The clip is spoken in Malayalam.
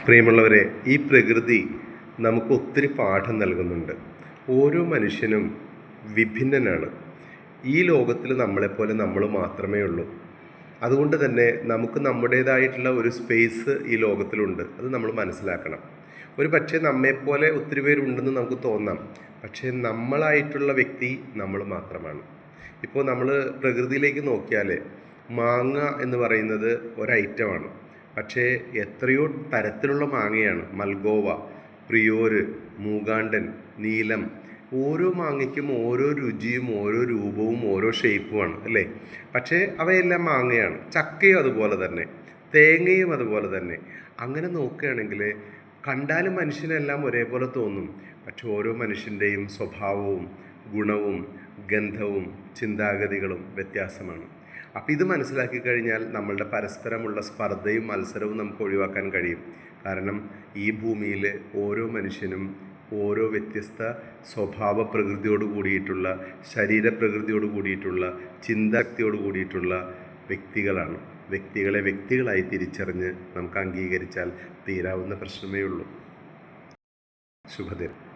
പ്രിയമുള്ളവരെ, ഈ പ്രകൃതി നമുക്ക് ഒത്തിരി പാഠം നൽകുന്നുണ്ട്. ഓരോ മനുഷ്യനും വിഭിന്നനാണ്. ഈ ലോകത്തിൽ നമ്മളെപ്പോലെ നമ്മൾ മാത്രമേ ഉള്ളൂ. അതുകൊണ്ട് തന്നെ നമുക്ക് നമ്മുടേതായിട്ടുള്ള ഒരു സ്പേസ് ഈ ലോകത്തിലുണ്ട്. അത് നമ്മൾ മനസ്സിലാക്കണം. ഒരു പക്ഷേ നമ്മെപ്പോലെ ഒത്തിരി പേരുണ്ടെന്ന് നമുക്ക് തോന്നാം. പക്ഷേ നമ്മളായിട്ടുള്ള വ്യക്തി നമ്മൾ മാത്രമാണ്. ഇപ്പോൾ നമ്മൾ പ്രകൃതിയിലേക്ക് നോക്കിയാൽ മാങ്ങ എന്ന് പറയുന്നത് ഒരൈറ്റമാണ്. പക്ഷേ എത്രയോ തരത്തിലുള്ള മാങ്ങയാണ്. മൽഗോവ, പ്രിയോര്, മൂകാണ്ടൻ, നീലം. ഓരോ മാങ്ങയ്ക്കും ഓരോ രുചിയും ഓരോ രൂപവും ഓരോ ഷേപ്പുമാണ് അല്ലേ? പക്ഷേ അവയെല്ലാം മാങ്ങയാണ്. ചക്കയും അതുപോലെ തന്നെ, തേങ്ങയും അതുപോലെ തന്നെ. അങ്ങനെ നോക്കുകയാണെങ്കിൽ കണ്ടാലും മനുഷ്യനെല്ലാം ഒരേപോലെ തോന്നും. പക്ഷെ ഓരോ മനുഷ്യൻ്റെയും സ്വഭാവവും ഗുണവും ഗന്ധവും ചിന്താഗതികളും വ്യത്യാസമാണ്. അപ്പോൾ ഇത് മനസ്സിലാക്കി കഴിഞ്ഞാൽ നമ്മളുടെ പരസ്പരമുള്ള സ്പർദ്ധയും മത്സരവും നമുക്ക് ഒഴിവാക്കാൻ കഴിയും. കാരണം ഈ ഭൂമിയിൽ ഓരോ മനുഷ്യനും ഓരോ വ്യത്യസ്ത സ്വഭാവ പ്രകൃതിയോട് കൂടിയിട്ടുള്ള, ശരീരപ്രകൃതിയോട് കൂടിയിട്ടുള്ള, ചിന്താശക്തിയോട് കൂടിയിട്ടുള്ള വ്യക്തികളാണ്. വ്യക്തികളെ വ്യക്തികളായി തിരിച്ചറിഞ്ഞ് നമുക്ക് അംഗീകരിച്ചാൽ തീരാവുന്ന പ്രശ്നമേ ഉള്ളൂ. ശുഭദിനം.